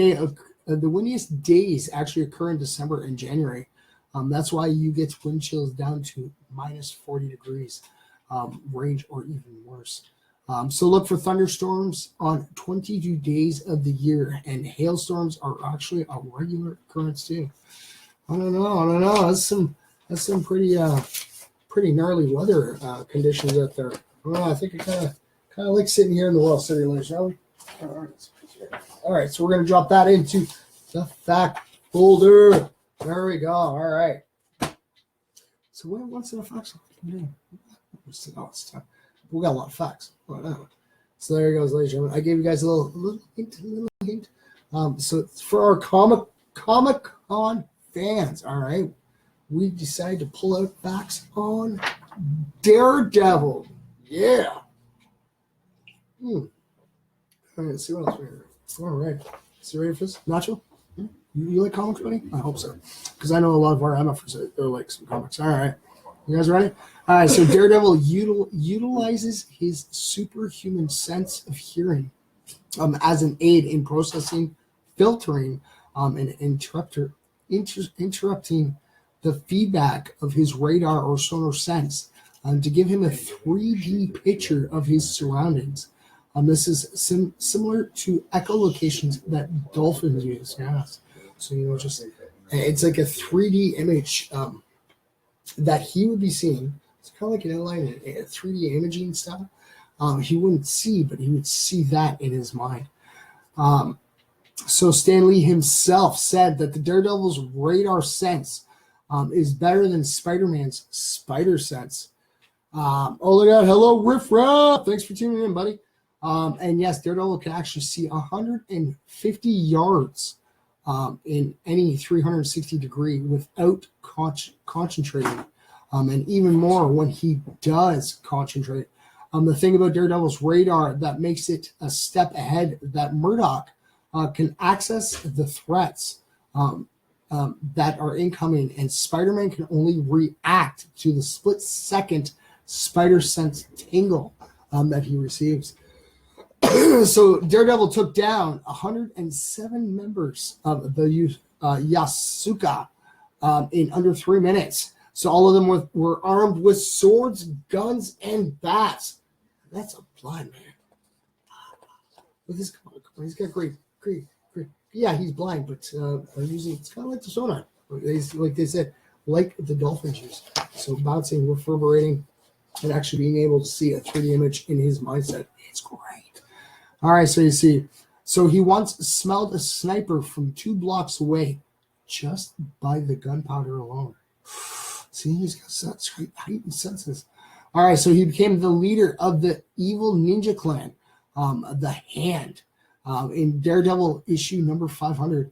days actually occur in December and January. That's why you get wind chills down to minus 40 degrees range or even worse. So look for thunderstorms on 22 days of the year, and hailstorms are actually a regular occurrence too. I don't know. That's some pretty gnarly weather conditions out there. Well, I think I kind of like sitting here in the Wall City, ladies, shall we? All right, so we're gonna drop that into the fact folder. There we go. All right. So what's in the facts? We got a lot of facts. So there you go, ladies and gentlemen. I gave you guys a little hint. So for our Comic-Con fans, all right, we decided to pull out facts on Daredevil. Yeah. All right, let's see what else we have. All right. So you ready for this? Nacho? You like comics, buddy? I hope so. Because I know a lot of our MFers, they're like some comics. All right. You guys ready? All right, so Daredevil utilizes his superhuman sense of hearing as an aid in processing, filtering, and interrupting the feedback of his radar or sonar sense to give him a 3D picture of his surroundings. This is similar to echolocations that dolphins use. Yes. So, it's like a 3D image that he would be seeing. It's kind of like an outline, a 3D imaging stuff. He wouldn't see, but he would see that in his mind. So Stan Lee himself said that the Daredevil's radar sense is better than Spider-Man's spider sense. Oh, look at that. Hello, Riff Raff. Thanks for tuning in, buddy. And yes, Daredevil can actually see 150 yards in any 360 degree without concentrating. And even more when he does concentrate. The thing about Daredevil's radar that makes it a step ahead that Murdoch can access the threats that are incoming, and Spider-Man can only react to the split-second spider sense tingle that he receives. So Daredevil took down 107 members of the Yasuka in under 3 minutes. So all of them were armed with swords, guns, and bats. That's a blind man. With his, come on, he's got great. Yeah, he's blind, but using it's kind of like the sonar. Like they said, like the dolphins use. So bouncing, reverberating, and actually being able to see a 3D image in his mindset. It's great. All right, so you see. So he once smelled a sniper from 2 blocks away just by the gunpowder alone. See, he's got such heightened senses. All right, so he became the leader of the evil ninja clan, the Hand, in Daredevil issue number 500.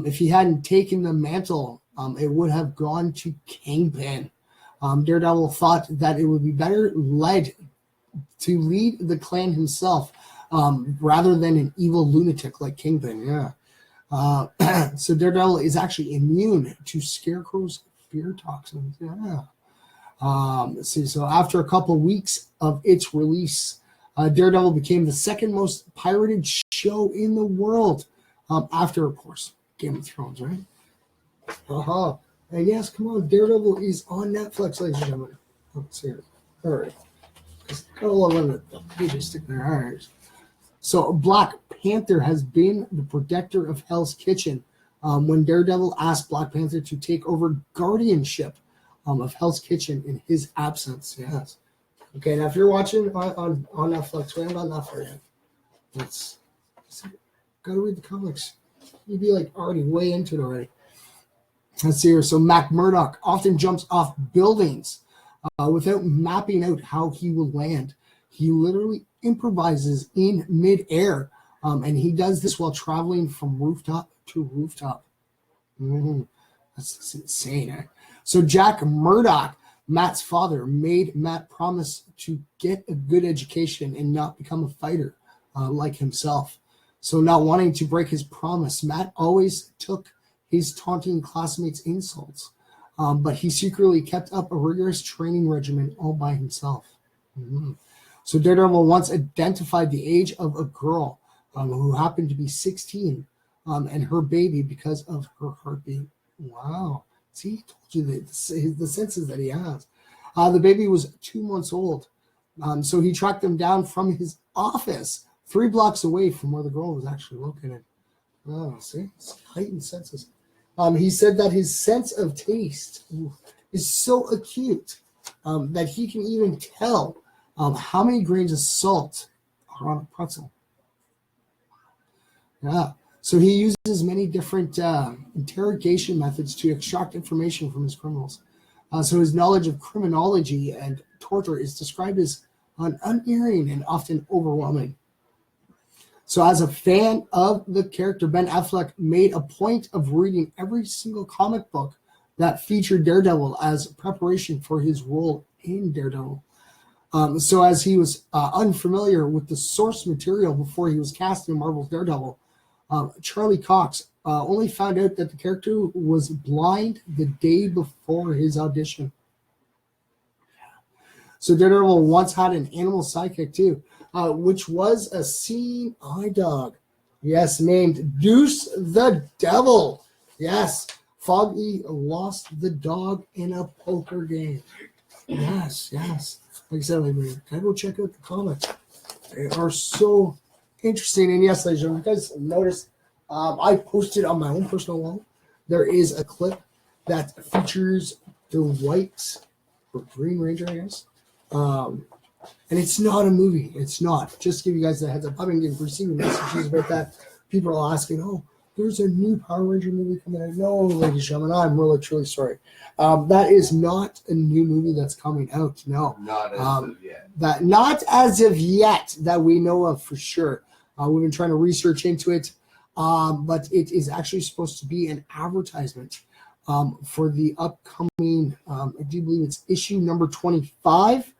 If he hadn't taken the mantle, it would have gone to Kingpin. Daredevil thought that it would be better to lead the clan himself rather than an evil lunatic like Kingpin. Yeah. So Daredevil is actually immune to Scarecrow's fear toxins. Yeah. So after a couple weeks of its release, Daredevil became the second most pirated show in the world, after, of course, Game of Thrones, right? And yes, come on, Daredevil is on Netflix, ladies and gentlemen. Let's see it. All right. Got a lot of the pages sticking their eyes. So Black Panther has been the protector of Hell's Kitchen. When Daredevil asked Black Panther to take over guardianship of Hell's Kitchen in his absence. Yes. Okay, now if you're watching on Netflix, we haven't gotten that far yet. Let's gotta read the comics. You'd be like already way into it already. Let's see here. So Mac Murdock often jumps off buildings without mapping out how he will land. He literally improvises in midair, and he does this while traveling from rooftop to rooftop. That's insane. Eh? So Jack Murdock, Matt's father, made Matt promise to get a good education and not become a fighter like himself. So not wanting to break his promise, Matt always took his taunting classmates' insults, but he secretly kept up a rigorous training regimen all by himself. So Daredevil once identified the age of a girl who happened to be 16 and her baby because of her heartbeat. Wow. See, he told you the senses that he has. The baby was 2 months old. So he tracked them down from his office 3 blocks away from where the girl was actually located. Oh, see? It's heightened senses. He said that his sense of taste is so acute that he can even tell how many grains of salt are on a pretzel. Yeah. So he uses many different interrogation methods to extract information from his criminals. So his knowledge of criminology and torture is described as unerring and often overwhelming. So as a fan of the character, Ben Affleck made a point of reading every single comic book that featured Daredevil as preparation for his role in Daredevil. So as he was unfamiliar with the source material before he was cast in Marvel's Daredevil, Charlie Cox only found out that the character was blind the day before his audition. So Daredevil once had an animal sidekick too, which was a seeing eye dog. Yes, named Deuce the Devil. Yes, Foggy lost the dog in a poker game. Yes. Like I said, I go check out the comics. They are so interesting. And yes, ladies and gentlemen, you guys notice I posted on my own personal wall. There is a clip that features the White or Green Ranger, I guess. And it's not a movie. It's not. Just to give you guys a heads up. I've been getting receiving messages about that. People are asking, oh, there's a new Power Ranger movie coming out. No, ladies and gentlemen, I'm really, truly sorry. That is not a new movie that's coming out. No. Not as of yet. Not as of yet that we know of for sure. We've been trying to research into it. But it is actually supposed to be an advertisement for the upcoming, I do believe it's issue number 25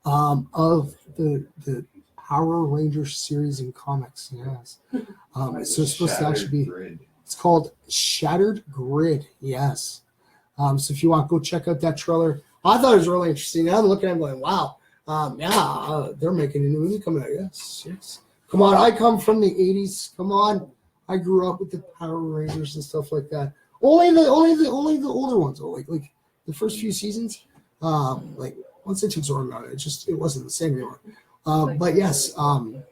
of the Power Rangers series in comics. Yes. So it's supposed to actually be, it's called Shattered Grid. Yes. So if you want, go check out that trailer. I thought it was really interesting. I'm looking at it going, wow. They're making a new movie coming out. Yes. Of Come on, I come from the 80s. Come on. I grew up with the Power Rangers and stuff like that. Only the older ones. Like the first few seasons. Like once they took Zordon out, it wasn't the same anymore. But yes, and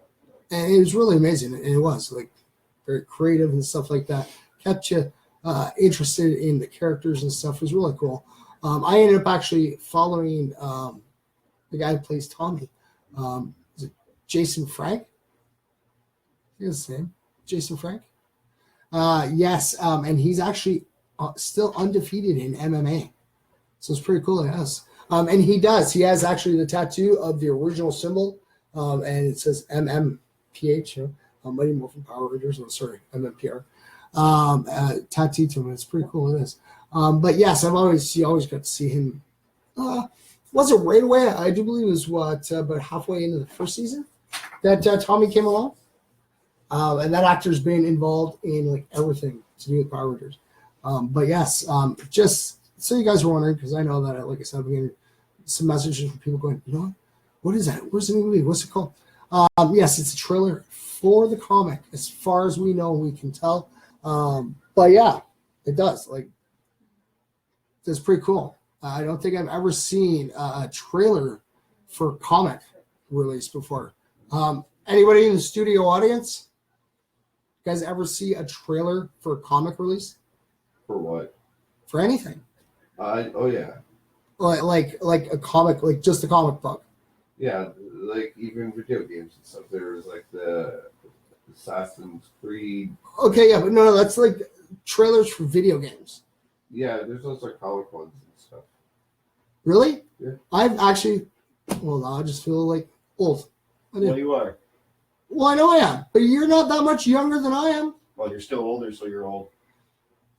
it was really amazing. And it was like very creative and stuff like that. Kept you interested in the characters and stuff. It was really cool. I ended up actually following the guy who plays Tommy. Is it Jason Frank? I think that's his name. Jason Frank? Yes, and he's actually still undefeated in MMA. So it's pretty cool, yes. And he has actually the tattoo of the original symbol, and it says MMPH, Mighty Morphin Power Rangers, MMPR, tattooed to him. It's pretty cool, it is. But yes, you always got to see him. Wasn't right away. I do believe it was about halfway into the first season that Tommy came along. And that actor's been involved in like everything to do with Power Rangers. But yes, just so you guys are wondering, because I know that, like I said, I'm getting some messages from people going, you know what is that? Where's the movie? What's it called? Yes, it's a trailer for the comic, as far as we know, we can tell. But yeah, it does. Like, it's pretty cool. I don't think I've ever seen a trailer for comic release before. Anybody in the studio audience? You guys ever see a trailer for a comic release? For what? For anything. Oh yeah. Like a comic, like just a comic book. Yeah, like even video games and stuff. There was like the Assassin's Creed. Okay, yeah, but no, that's like trailers for video games. Yeah, there's also comic ones and stuff. Really? Yeah. I've actually, well, I just feel like old. Well, you are. Well, I know I am, but you're not that much younger than I am. Well, you're still older, so you're old.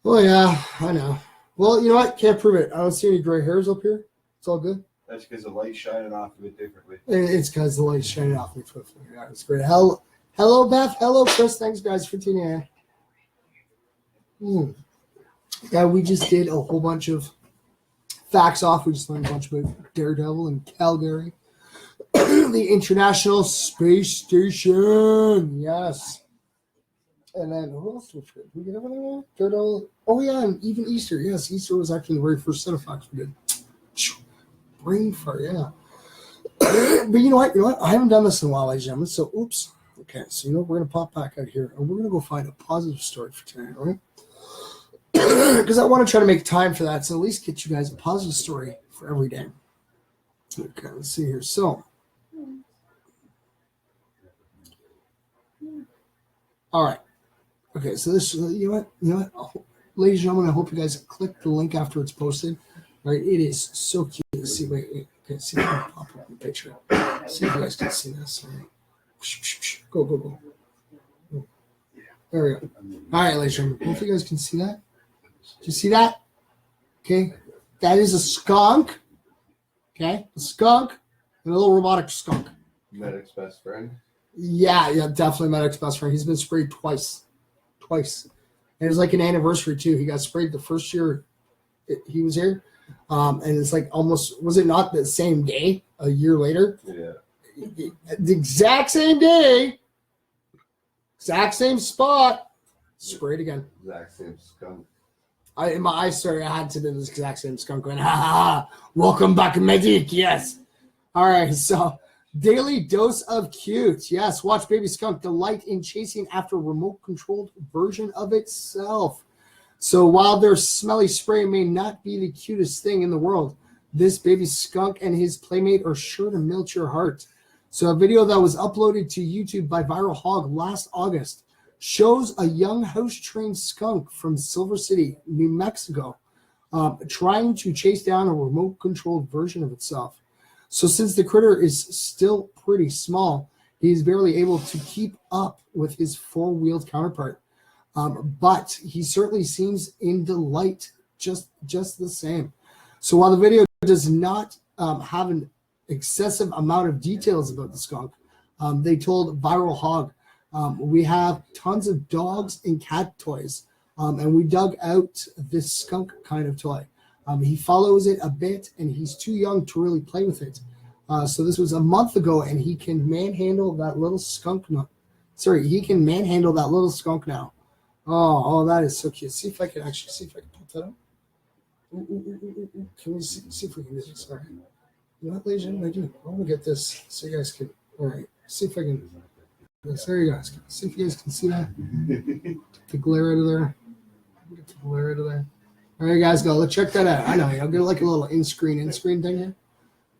Oh, yeah, I know. Well, you know what? Can't prove it. I don't see any gray hairs up here. It's all good. That's because the light's shining off of it differently. It's because the light's shining off me swiftly. Yeah, it's great. Hello, Beth. Hello, Chris. Thanks, guys, for tuning in. Yeah, we just did a whole bunch of facts off. We just learned a bunch about Daredevil and Calgary. The International Space Station. Yes. And then who else did we get over there? Daredevil. Oh, yeah, and even Easter. Yes, Easter was actually the very first set of facts we did. Brain fart, yeah. But you know what? I haven't done this in a while, ladies and gentlemen. So, oops. Okay, so you know what? We're going to pop back out here, and we're going to go find a positive story for tonight, all right? Because I want to try to make time for that, so at least get you guys a positive story for every day. Okay, let's see here. So, all right. Okay, so this, you know what? Ladies and gentlemen, I hope you guys click the link after it's posted. All right, it is so cute to see. Wait. Okay, see if I can pop up the picture. See if you guys can see this. All right. Go. There we go. All right, ladies and gentlemen, hopefully you guys can see that. Do you see that? Okay, that is a skunk. Okay, a skunk, and a little robotic skunk. Medic's best friend. Yeah, definitely Medic's best friend. He's been sprayed twice. And it was like an anniversary too. He got sprayed the first year he was here, and it's like almost, was it not the same day? A year later. Yeah. The exact same day, exact same spot. Sprayed again. Exact same skunk. In my eyes, sorry, I had to be the exact same skunk going, ha, welcome back, medic, yes. All right, so daily dose of cute. Yes, watch baby skunk delight in chasing after remote-controlled version of itself. So while their smelly spray may not be the cutest thing in the world, this baby skunk and his playmate are sure to melt your heart. So a video that was uploaded to YouTube by Viral Hog last August shows a young house-trained skunk from Silver City, New Mexico, trying to chase down a remote-controlled version of itself. So since the critter is still pretty small, he's barely able to keep up with his four-wheeled counterpart. But he certainly seems in delight just the same. So while the video does not have an excessive amount of details about the skunk, they told Viral Hog, we have tons of dogs and cat toys, and we dug out this skunk kind of toy. He follows it a bit, and he's too young to really play with it. So this was a month ago, and he can manhandle that little skunk nut. Sorry, he can manhandle that little skunk now. Oh, that is so cute. See if I can pop that up. Ooh. Can we see if we can do this? All right. You know what, ladies and gentlemen, I want to get this so you guys can. All right. See if I can. Yes, there you guys. See if you guys can see that. Get the glare out of there. Get the glare out of there. All right, guys, go. Let's check that out. I know. I'll get like a little in-screen thing here.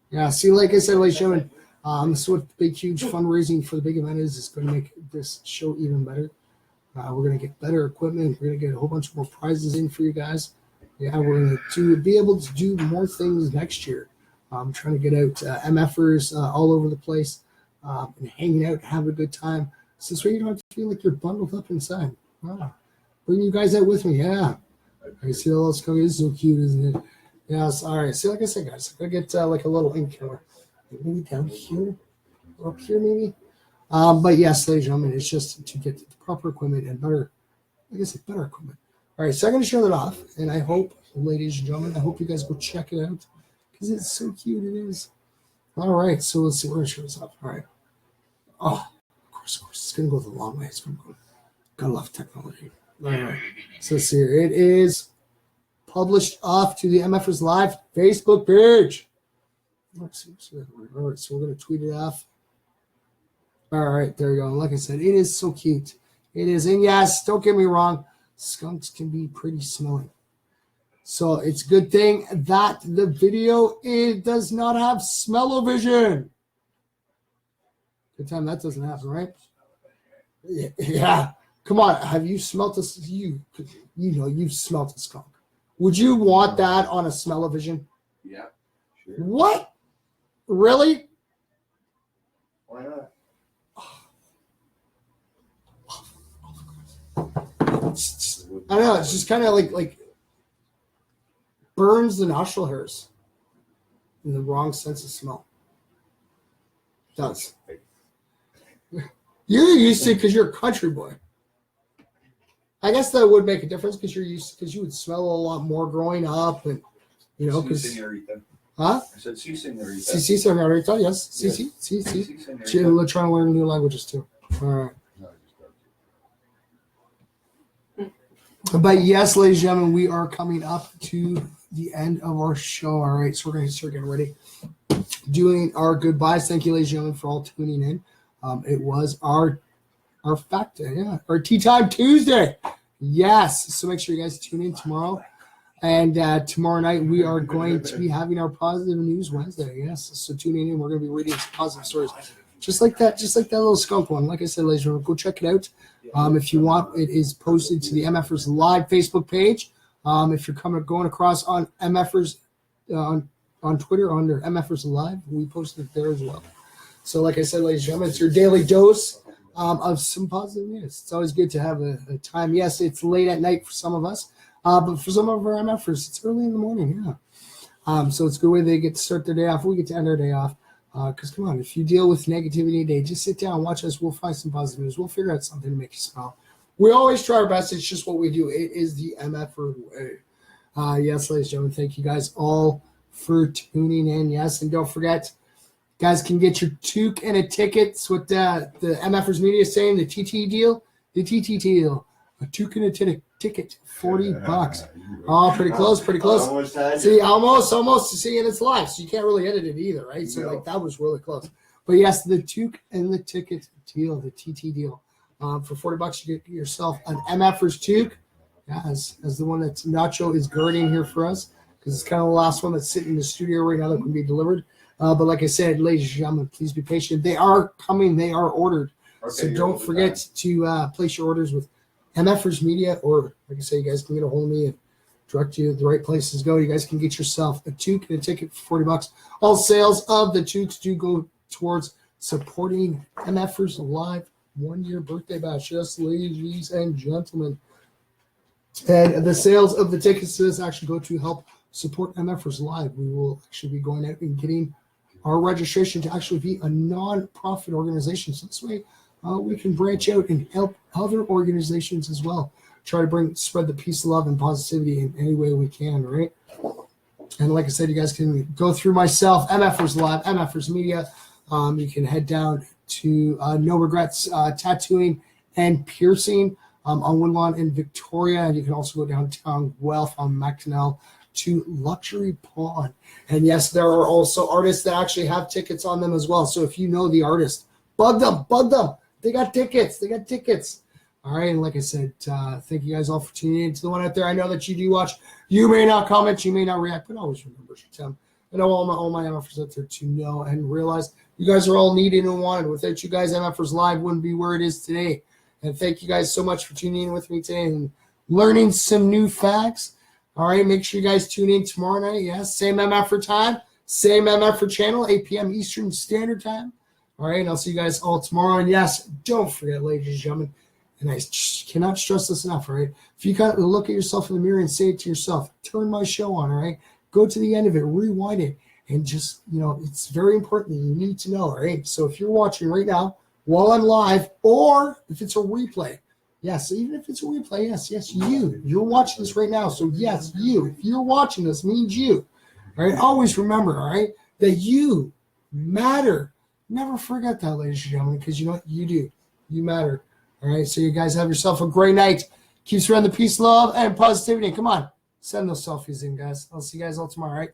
Yeah. See, like I said, ladies and gentlemen, this is what the big, huge fundraising for the big event is. It's going to make this show even better. We're going to get better equipment. We're going to get a whole bunch more prizes in for you guys. Yeah, we're going to be able to do more things next year. I'm trying to get out MFers all over the place and hanging out, have a good time. So this way you don't have to feel like you're bundled up inside. Wow. Bring you guys out with me. Yeah. I see the little skunk. It's so cute, isn't it? Yes. All right. See, like I said, guys, I'm going to get like a little ink here. Maybe down here or up here, maybe. But yes, ladies and gentlemen, it's just to get the proper equipment and better, like I said, better equipment. All right, so I'm going to show that off, and I hope, ladies and gentlemen, I hope you guys go check it out because it's so cute. It is. All right, so let's see. We're going to show this off. All right. Oh, of course. It's going to go the long way. It's going to go. Gotta love technology. All right. So let's see here. It is published off to the MFers Live Facebook page. All right, so we're going to tweet it off. All right, there you go. And like I said, it is so cute. It is. And yes, don't get me wrong, skunks can be pretty smelly. So it's a good thing that the video does not have smell-o-vision. Good time that doesn't happen, right? Yeah. Come on. Have you smelt this? You know, you've smelt a skunk. Would you want that on a smell-o-vision? Yeah, sure. What? Really? Why not? I don't know. It's just kind of like burns the nostril hairs in the wrong sense of smell. It does. You're used to it because you're a country boy. I guess that would make a difference because you would smell a lot more growing up, and you know because. Huh? I said sí, señorita. Sí, señorita. Yes. Sí. We're trying to learn new languages too. All right. But yes, ladies and gentlemen, we are coming up to the end of our show. All right, so we're going to start getting ready, doing our goodbyes. Thank you, ladies and gentlemen, for all tuning in. It was our fact day, yeah, our Tea Time Tuesday. Yes, so make sure you guys tune in tomorrow. And tomorrow night, we are going to be having our Positive News Wednesday. Yes, so tune in. We're going to be reading some positive stories. Just like that little skunk one. Like I said, ladies and gentlemen, go check it out. If you want, it is posted to the MFers Live Facebook page. If you're going across on MFers on Twitter under MFers Live, we posted it there as well. So like I said, ladies and gentlemen, it's your daily dose of some positive news. It's always good to have a time. Yes, it's late at night for some of us, but for some of our MFers, it's early in the morning. Yeah. So it's a good way they get to start their day off. We get to end our day off. Because come on, if you deal with negativity today, just sit down, watch us. We'll find some positive news. We'll figure out something to make you smile. We always try our best. It's just what we do. It is the MFer way. Yes, ladies and gentlemen, thank you guys all for tuning in. Yes, and don't forget, guys can get your toque and a ticket. It's what the MFers Media is saying, the TT deal. The TT deal. A toque and a ticket, $40. Oh, pretty close. See, almost. See, and it's live, so you can't really edit it either, right? So, like, that was really close. But yes, the toque and the ticket deal, the TT deal. For $40, you get yourself an MFers toque. Yeah, as the one that Nacho is guarding here for us, because it's kind of the last one that's sitting in the studio right now that can be delivered. But like I said, ladies and gentlemen, please be patient. They are coming. They are ordered. Okay, so don't forget to place your orders with MFers Media, or like I say, you guys can get a hold of me and direct you to the right places to go. You guys can get yourself a toque and a ticket for $40. All sales of the toques do go towards supporting MFers Live 1-year birthday bash. Yes, ladies and gentlemen. And the sales of the tickets to this actually go to help support MFers Live. We will actually be going out and getting our registration to actually be a non-profit organization. So this way, we can branch out and help other organizations as well. Try to spread the peace, love, and positivity in any way we can, right? And like I said, you guys can go through myself, MFers Live, MFers Media. You can head down to No Regrets Tattooing and Piercing on Woodlawn in Victoria. And you can also go downtown Guelph on McNell to Luxury Pawn. And yes, there are also artists that actually have tickets on them as well. So if you know the artist, bug them. They got tickets. All right, and like I said, thank you guys all for tuning in. To the one out there, I know that you do watch. You may not comment, you may not react, but always remember, Tim. I know all my MFers out there to know and realize you guys are all needed and wanted. Without you guys, MFers Live wouldn't be where it is today. And thank you guys so much for tuning in with me today and learning some new facts. All right, make sure you guys tune in tomorrow night. Yes, same MFer time, same MFer channel, 8 p.m. Eastern Standard Time. All right, and I'll see you guys all tomorrow. And yes, don't forget, ladies and gentlemen, and I cannot stress this enough, all right? If you kind of look at yourself in the mirror and say it to yourself, turn my show on, all right? Go to the end of it, rewind it, and just, it's very important that you need to know, all right? So if you're watching right now while I'm live, or if it's a replay, yes, even if it's a replay, yes, you're watching this right now. So yes, you, if you're watching this, means you, all right? Always remember, all right, that you matter. Never forget that, ladies and gentlemen, because you know what? You do. You matter. All right, so you guys have yourself a great night. Keep spreading the peace, love, and positivity. Come on, send those selfies in, guys. I'll see you guys all tomorrow, all right?